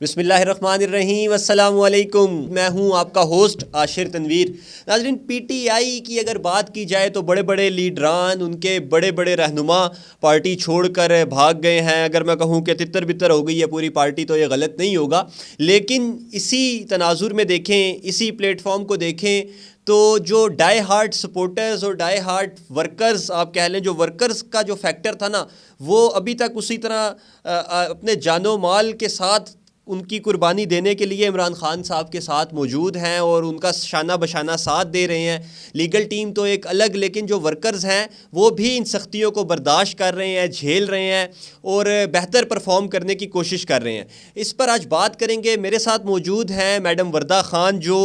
بسم اللہ الرحمن الرحیم، السلام علیکم۔ میں ہوں آپ کا ہوسٹ عاشر تنویر۔ ناظرین، پی ٹی آئی کی اگر بات کی جائے تو بڑے بڑے لیڈران، ان کے بڑے بڑے رہنما پارٹی چھوڑ کر بھاگ گئے ہیں۔ اگر میں کہوں کہ تتر بتر ہو گئی ہے پوری پارٹی تو یہ غلط نہیں ہوگا، لیکن اسی تناظر میں دیکھیں، اسی پلیٹ فارم کو دیکھیں تو جو ڈائی ہارڈ سپورٹرز اور ڈائی ہارڈ ورکرز آپ کہہ لیں، جو ورکرز کا جو فیکٹر تھا نا، وہ ابھی تک اسی طرح اپنے جان و مال کے ساتھ ان کی قربانی دینے کے لیے عمران خان صاحب کے ساتھ موجود ہیں اور ان کا شانہ بشانہ ساتھ دے رہے ہیں۔ لیگل ٹیم تو ایک الگ، لیکن جو ورکرز ہیں وہ بھی ان سختیوں کو برداشت کر رہے ہیں، جھیل رہے ہیں اور بہتر پرفارم کرنے کی کوشش کر رہے ہیں۔ اس پر آج بات کریں گے۔ میرے ساتھ موجود ہیں میڈم وردہ خان، جو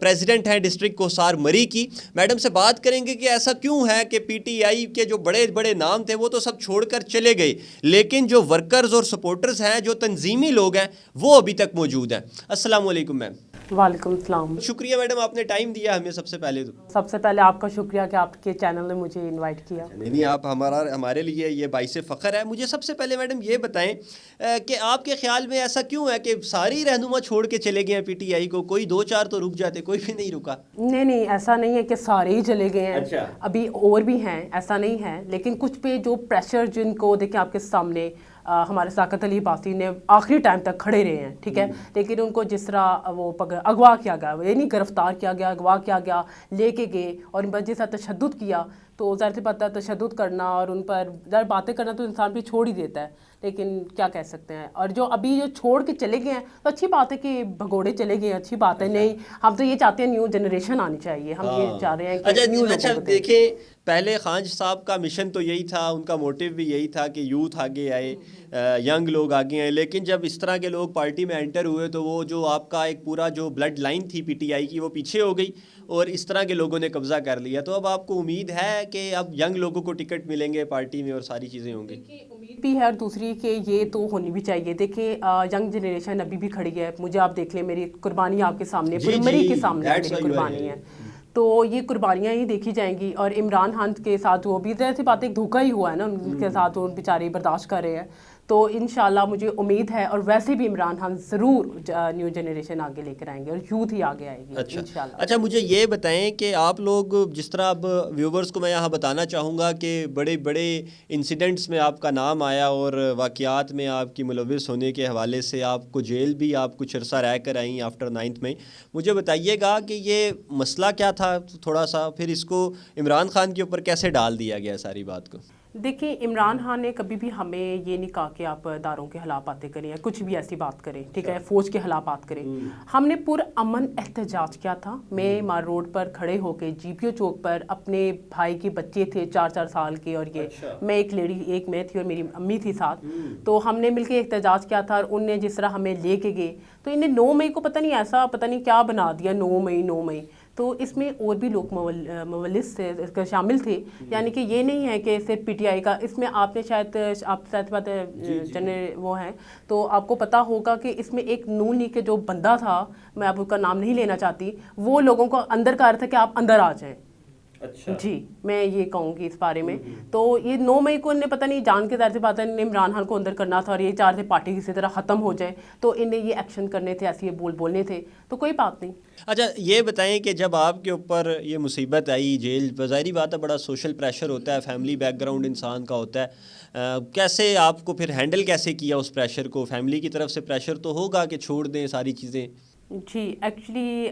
پریزیڈنٹ ہیں ڈسٹرکٹ کوسار مری کی۔ میڈم سے بات کریں گے کہ ایسا کیوں ہے کہ پی ٹی آئی کے جو بڑے بڑے نام تھے وہ تو سب چھوڑ کر چلے گئے، لیکن جو ورکرز اور سپورٹرز ہیں، جو تنظیمی لوگ ہیں، وہ ابھی تک موجود ہیں۔ السلام علیکم میم۔ وعلیکم السلام۔ شکریہ میڈم، آپ نے ٹائم دیا ہمیں۔ سب سے پہلے آپ کا شکریہ کہ آپ کے چینل نے مجھے انوائٹ کیا۔ نہیں، آپ ہمارے لیے یہ باعث فخر ہے۔ مجھے سب سے پہلے میڈم یہ بتائیں کہ آپ کے خیال میں ایسا کیوں ہے کہ ساری رہنما چھوڑ کے چلے گئے ہیں پی ٹی آئی کو؟ کوئی دو چار تو رک جاتے، کوئی بھی نہیں رکا۔ نہیں، ایسا نہیں ہے کہ سارے ہی چلے گئے ہیں۔ اچھا، ابھی اور بھی ہیں، ایسا نہیں ہے، لیکن کچھ پہ جو پریشر، جن کو دیکھیں آپ کے سامنے ہمارے ساقط علی عباسی نے آخری ٹائم تک کھڑے رہے ہیں، ٹھیک ہے، لیکن ان کو جس طرح وہ اغوا کیا گیا، یعنی گرفتار کیا گیا، اغوا کیا گیا، لے کے گئے اور ان پر جس طرح تشدد کیا، تو ظاہر سی بات ہے تشدد کرنا اور ان پر باتیں کرنا تو انسان بھی چھوڑ ہی دیتا ہے، لیکن کیا کہہ سکتے ہیں۔ اور جو ابھی جو چھوڑ کے چلے گئے ہیں تو اچھی بات ہے کہ بھگوڑے چلے گئے ہیں، اچھی بات ہے۔ نہیں، ہم تو یہ چاہتے ہیں نیو جنریشن آنی چاہیے، ہم یہ چاہ رہے ہیں کہ نیو اچھا لوگوں کو دیکھیں، پہلے خان صاحب کا مشن تو یہی تھا، ان کا موٹیو بھی یہی تھا کہ یوتھ آگے آئے، ینگ لوگ آگے آئے، لیکن جب اس طرح کے لوگ پارٹی میں انٹر ہوئے تو وہ جو آپ کا ایک پورا جو بلڈ لائن تھی پی ٹی آئی کی، وہ پیچھے ہو گئی اور اس طرح کے لوگوں نے قبضہ کر لیا۔ تو اب آپ کو امید ہے کہ اب ینگ لوگوں کو ٹکٹ ملیں گے پارٹی میں اور ساری چیزیں ہوں گی؟ امید بھی ہے، اور دوسری کہ یہ تو ہونی بھی چاہیے۔ دیکھیں ینگ جنریشن ابھی بھی کھڑی ہے، مجھے آپ دیکھ لیں، میری قربانی آپ کے سامنے، پوری مری کے سامنے میری قربانی ہے، تو یہ قربانیاں ہی دیکھی جائیں گی۔ اور عمران خان کے ساتھ وہ بھی ظاہر سی بات ایک دھوکہ ہی ہوا ہے نا ان کے ساتھ، وہ بیچارے برداشت کر رہے ہیں، تو انشاءاللہ مجھے امید ہے۔ اور ویسے بھی عمران خان ضرور نیو جنریشن آگے لے کر آئیں گے اور یوتھ ہی آگے آئے گی انشاءاللہ۔ اچھا، مجھے یہ بتائیں کہ آپ لوگ جس طرح اب ویورز کو میں یہاں بتانا چاہوں گا کہ بڑے بڑے انسیڈنٹس میں آپ کا نام آیا اور واقعات میں آپ کی ملوث ہونے کے حوالے سے آپ کو جیل بھی آپ کچھ عرصہ رہ کر آئیں آفٹر 9 مئی۔ مجھے بتائیے گا کہ یہ مسئلہ کیا تھا تھوڑا سا، پھر اس کو عمران خان کے اوپر کیسے ڈال دیا گیا ساری بات کو؟ دیکھیں، عمران خان نے کبھی بھی ہمیں یہ نہیں کہا کہ آپ داروں کے خلاف باتیں کریں یا کچھ بھی ایسی بات کریں، ٹھیک ہے، فوج کے خلاف بات کریں۔ ہم نے پرامن احتجاج کیا تھا۔ میں مار روڈ پر کھڑے ہو کے جی پی او چوک پر، اپنے بھائی کے بچے تھے 4 سال کے، اور یہ میں ایک لیڈی، ایک میں تھی اور میری امی تھی ساتھ، تو ہم نے مل کے احتجاج کیا تھا۔ اور ان نے جس طرح ہمیں لے کے گئے، تو انہیں 9 مئی کو پتہ نہیں ایسا پتہ نہیں کیا بنا دیا، 9 مئی، تو اس میں اور بھی لوگ مولس تھے، شامل تھے، یعنی کہ یہ نہیں ہے کہ صرف پی ٹی آئی کا۔ اس میں آپ نے شاید بات وہ ہیں تو آپ کو پتہ ہوگا کہ اس میں ایک نون لیگ کے جو بندہ تھا، میں آپ کا نام نہیں لینا چاہتی، وہ لوگوں کو اندر کہا رہا تھا کہ آپ اندر آ جائیں۔ جی، میں یہ کہوں گی اس بارے میں۔ تو یہ 9 مئی کو انہیں پتہ نہیں جان کے ظاہر سی بات ہے انہیں عمران خان کو اندر کرنا تھا اور یہ چاہتے تھے پارٹی کسی طرح ختم ہو جائے، تو انہیں یہ ایکشن کرنے تھے، ایسے یہ بولنے تھے، تو کوئی بات نہیں۔ اچھا، یہ بتائیں کہ جب آپ کے اوپر یہ مصیبت آئی، جیل، ظاہری بات ہے بڑا سوشل پریشر ہوتا ہے، فیملی بیک گراؤنڈ انسان کا ہوتا ہے، کیسے آپ کو پھر ہینڈل کیسے کیا اس پریشر کو؟ فیملی کی طرف سے پریشر تو ہوگا کہ چھوڑ دیں ساری چیزیں؟ جی، ایکچولی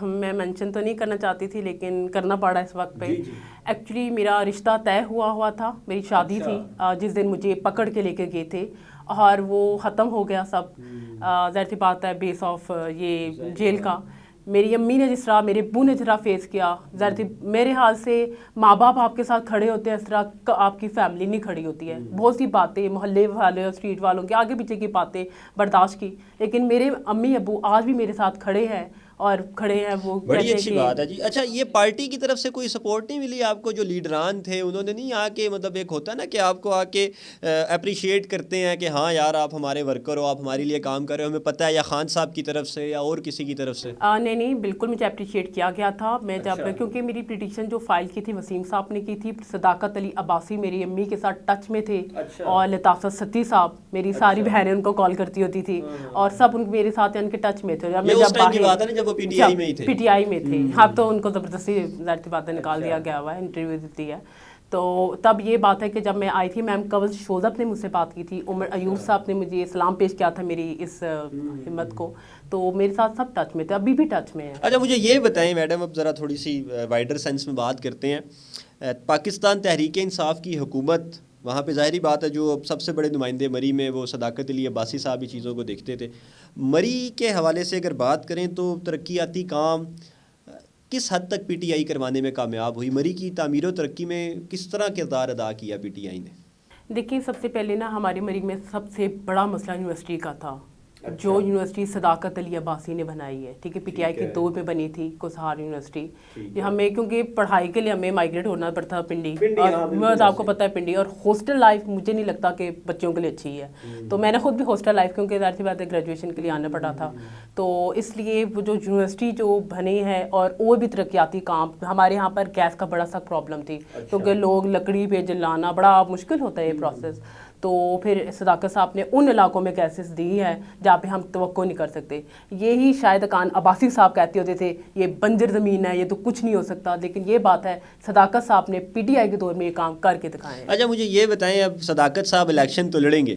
میں مینشن تو نہیں کرنا چاہتی تھی لیکن کرنا پڑا اس وقت پہ۔ ایکچولی میرا رشتہ طے ہوا تھا، میری شادی تھی جس دن مجھے پکڑ کے لے کے گئے تھے، اور وہ ختم ہو گیا سب، ظاہر سی بات ہے بیس آف یہ جیل کا۔ میری امی نے جس طرح، میرے ابو نے جس طرح فیس کیا، ظاہر سی میرے حال سے ماں باپ آپ کے ساتھ کھڑے ہوتے ہیں، اس طرح آپ کی فیملی نہیں کھڑی ہوتی ہے۔ بہت سی باتیں محلے والے اور اسٹریٹ والوں کے آگے پیچھے کی باتیں برداشت کی، لیکن میرے امی ابو آج بھی میرے ساتھ کھڑے ہیں اور کھڑے ہیں وہ بڑی اچھی بات ہے جی. اچھا یہ پارٹی کی طرف سے کوئی سپورٹ نہیں ملی آپ کو؟ جو لیڈران تھے انہوں نے نہیں آ کے مطلب ایک ہوتا ہے نا کہ آپ کو آ کے اپریشیٹ کرتے ہیں کہ ہاں یار آپ ہمارے ورکر ہو, آپ ہمارے لیے کام کر رہے ہو, ہمیں پتہ ہے, یا خان صاحب کی طرف سے یا اور کسی کی طرف سے؟ نہیں بالکل مجھے اپریشیٹ کیا گیا تھا. میں جب کیونکہ میری پٹیشن جو فائل کی تھی وسیم صاحب نے کی تھی, صداقت علی عباسی میری امی کے ساتھ ٹچ میں تھے, اور لطافت ستی صاحب میری ساری بہنیں ان کو کال کرتی ہوتی تھی, اور سب ان میرے ساتھ ان کے ٹچ میں تھے. جب وہ پی ٹی آئی میں تھے, پی ٹی آئی میں تھے, اب تو ان کو زبردستی ظاہر سی بات ہے نکال دیا گیا ہوا ہے, انٹرویو دیتی ہے. تو تب یہ بات ہے کہ جب میں آئی تھی, میم کنول شوزب نے مجھ سے بات کی تھی, عمر ایوب صاحب نے مجھے سلام پیش کیا تھا میری اس ہمت کو, تو میرے ساتھ سب ٹچ میں تھے, ابھی بھی ٹچ میں ہیں. اچھا مجھے یہ بتائیں میڈم, اب ذرا تھوڑی سی وائڈر سینس میں بات کرتے ہیں. پاکستان تحریک انصاف کی حکومت, وہاں پہ ظاہری بات ہے جو سب سے بڑے نمائندے مری میں وہ صداقت علی عباسی صاحب ہی چیزوں کو دیکھتے تھے. مری کے حوالے سے اگر بات کریں تو ترقیاتی کام کس حد تک پی ٹی آئی کروانے میں کامیاب ہوئی؟ مری کی تعمیر و ترقی میں کس طرح کردار ادا کیا پی ٹی آئی نے؟ دیکھیے سب سے پہلے نا ہمارے مری میں سب سے بڑا مسئلہ یونیورسٹی کا تھا, جو یونیورسٹی صداقت علی عباسی نے بنائی ہے. ٹھیک ہے, پی ٹی آئی کے دور میں بنی تھی کوسہار یونیورسٹی. ہمیں کیونکہ پڑھائی کے لیے ہمیں مائگریٹ ہونا پڑتا پنڈی, اور آپ کو پتہ ہے پنڈی, اور ہاسٹل لائف مجھے نہیں لگتا کہ بچوں کے لیے اچھی ہے. تو میں نے خود بھی ہاسٹل لائف, کیونکہ ظاہر سی بات ہے گریجویشن کے لیے آنا پڑا تھا, تو اس لیے وہ جو یونیورسٹی جو بنی ہے, اور بھی ترقیاتی کام. ہمارے یہاں پر گیس کا بڑا سخت پرابلم تھی, کیونکہ لوگ لکڑی پہ جلانا بڑا مشکل ہوتا ہے یہ پروسیس. تو پھر صداقت صاحب نے ان علاقوں میں گیسز دی ہے جہاں پہ ہم توقع نہیں کر سکتے. یہی شاید کان عباسی صاحب کہتے ہوتے تھے یہ بنجر زمین ہے, یہ تو کچھ نہیں ہو سکتا, لیکن یہ بات ہے صداقت صاحب نے پی ٹی آئی کے دور میں یہ کام کر کے دکھائے ہیں. اچھا مجھے یہ بتائیں, اب صداقت صاحب الیکشن تو لڑیں گے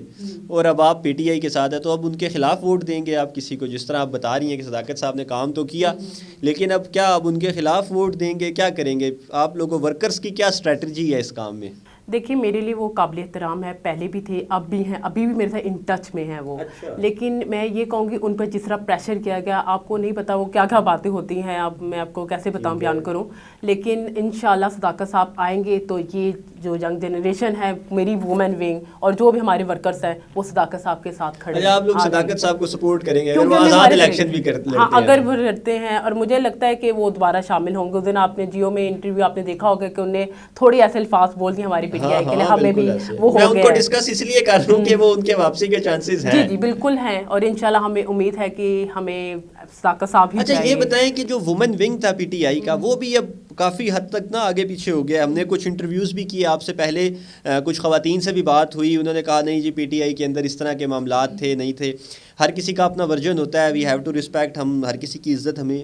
اور اب آپ پی ٹی آئی کے ساتھ ہیں, تو اب ان کے خلاف ووٹ دیں گے آپ کسی کو؟ جس طرح آپ بتا رہی ہیں کہ صداقت صاحب نے کام تو کیا, لیکن اب کیا اب ان کے خلاف ووٹ دیں گے, کیا کریں گے آپ لوگوں ورکرز کی؟ کیا اسٹریٹجی ہے اس کام میں؟ دیکھیے میرے لیے وہ قابل احترام ہے, پہلے بھی تھے اب بھی ہیں, ابھی بھی میرے ساتھ ان ٹچ میں ہیں وہ. لیکن میں یہ کہوں گی ان پر جس طرح پریشر کیا گیا, آپ کو نہیں پتا وہ کیا کیا باتیں ہوتی ہیں, اب میں آپ کو کیسے بتاؤں, بیان کروں. لیکن انشاءاللہ صداقت صاحب آئیں گے تو یہ جو ینگ جنریشن ہے, میری وومن ونگ اور جو بھی ہمارے ورکرز ہیں, وہ صداقت صاحب کے ساتھ کھڑے ہیں. آپ لوگ صداقت صاحب کو سپورٹ کریں گے اگر وہ آزاد الیکشن بھی کرتے ہیں؟ ہاں اگر وہ لڑتے ہیں, اور مجھے لگتا ہے کہ وہ دوبارہ شامل ہوں گے. اس دن آپ نے جیو میں انٹرویو آپ نے دیکھا ہوگا کہ انہوں نے تھوڑی ایسے الفاظ بول دی ہماری پی ٹی آئی کے لیے, ہمیں بھی وہ میں ان کو ڈسکس اس لیے کر رہا ہوں کہ وہ ان کے واپسی کے چانسز ہیں. جی جی بالکل ہیں, اور انشاءاللہ ہمیں امید ہے کہ ہمیں صداقت صاحب ہی. اچھا یہ بتائیں کہ جو وومن ونگ تھا پی ٹی آئی کا, وہ بھی اب کافی حد تک نا آگے پیچھے ہو گیا. ہم نے کچھ انٹرویوز بھی کیے آپ سے پہلے, کچھ خواتین سے بھی بات ہوئی, انہوں نے کہا نہیں جی پی ٹی آئی کے اندر اس طرح کے معاملات تھے نہیں تھے. ہر کسی کا اپنا ورژن ہوتا ہے, وی ہیو ٹو رسپیکٹ, ہم ہر کسی کی عزت ہمیں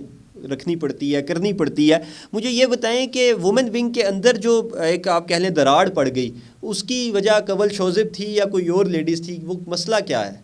رکھنی پڑتی ہے, کرنی پڑتی ہے. مجھے یہ بتائیں کہ وومن ونگ کے اندر جو ایک آپ کہہ لیں دراڑ پڑ گئی, اس کی وجہ کنول شوزب تھی یا کوئی اور لیڈیز تھی, وہ مسئلہ کیا ہے؟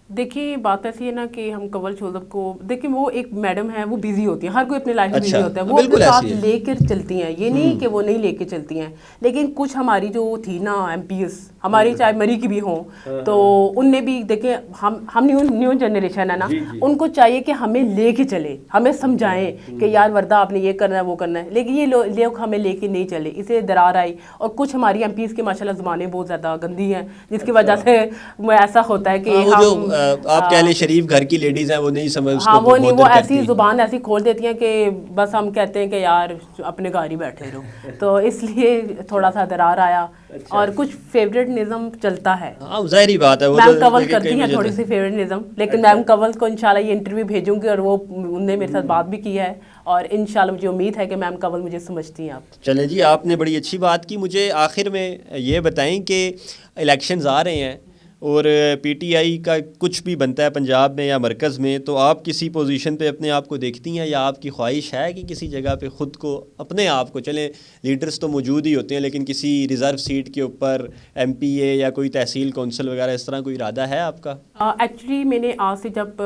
دیکھیے بات ایسی ہے نا کہ ہم کنول شوزب کو دیکھیں, وہ ایک میڈم ہے, وہ بیزی ہوتی ہیں, ہر کوئی اپنی لائف میں بیزی ہوتا ہے, وہ اپنے ساتھ لے کر چلتی ہیں, یہ نہیں کہ وہ نہیں لے کے چلتی ہیں. لیکن کچھ ہماری جو تھی نا ایم پی ایس ہماری, چاہے مری کی بھی ہوں, تو ان نے بھی دیکھیں, ہم نیو جنریشن ہے نا, ان کو چاہیے کہ ہمیں لے کے چلے, ہمیں سمجھائیں کہ یار وردہ آپ نے یہ کرنا ہے وہ کرنا ہے. لیکن یہ لوگ ہمیں لے کے نہیں چلے, اسے درار آئی. اور کچھ ہماری ایم پی ایس کی ماشاءاللہ زبانیں بہت زیادہ گندی ہیں, جس کی وجہ سے ایسا ہوتا ہے کہ ہم آپ کہہ لیں شریف گھر کی لیڈیز ہیں, وہ نہیں سمجھ, ہاں وہ نہیں, وہ ایسی زبان ایسی کھول دیتی ہیں کہ بس ہم کہتے ہیں کہ یار اپنے گھر ہی بیٹھے رہو. تو اس لیے تھوڑا سا درار آیا, اور کچھ فیوریٹ نظم چلتا ہے. ہاں ظاہری بات ہے, میم کنول کرتی ہیں تھوڑی سی فیوریٹ نظم, لیکن میم کنول کو انشاءاللہ یہ انٹرویو بھیجوں گی, اور وہ انہوں نے میرے ساتھ بات بھی کی ہے, اور انشاءاللہ مجھے امید ہے کہ میم کنول مجھے سمجھتی ہیں. آپ چلیں جی, آپ نے بڑی اچھی بات کی. مجھے آخر میں یہ بتائیں کہ الیکشنز آ رہے ہیں اور پی ٹی آئی کا کچھ بھی بنتا ہے پنجاب میں یا مرکز میں, تو آپ کسی پوزیشن پہ اپنے آپ کو دیکھتی ہیں, یا آپ کی خواہش ہے کہ کسی جگہ پہ خود کو اپنے آپ کو, چلیں لیڈرز تو موجود ہی ہوتے ہیں, لیکن کسی ریزرو سیٹ کے اوپر ایم پی اے یا کوئی تحصیل کونسل وغیرہ اس طرح کوئی ارادہ ہے آپ کا؟ ایکچولی میں نے آج سے جب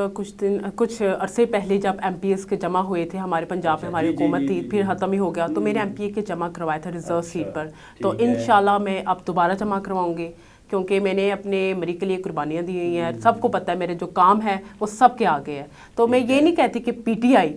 کچھ عرصے پہلے جب ایم پی ایس کے جمع ہوئے تھے ہمارے پنجاب میں, ہماری حکومت تھی, پھر ختم ہی ہو گیا, تو میں نے ایم پی اے کے جمع کروایا تھا ریزرو سیٹ پر. تو انشاءاللہ میں اب دوبارہ جمع کرواؤں گی, کیونکہ میں نے اپنے مری کے لیے قربانیاں دی ہوئی ہیں. سب کو پتہ ہے میرے جو کام ہے وہ سب کے آگے ہے. تو میں یہ نہیں کہتی کہ پی ٹی آئی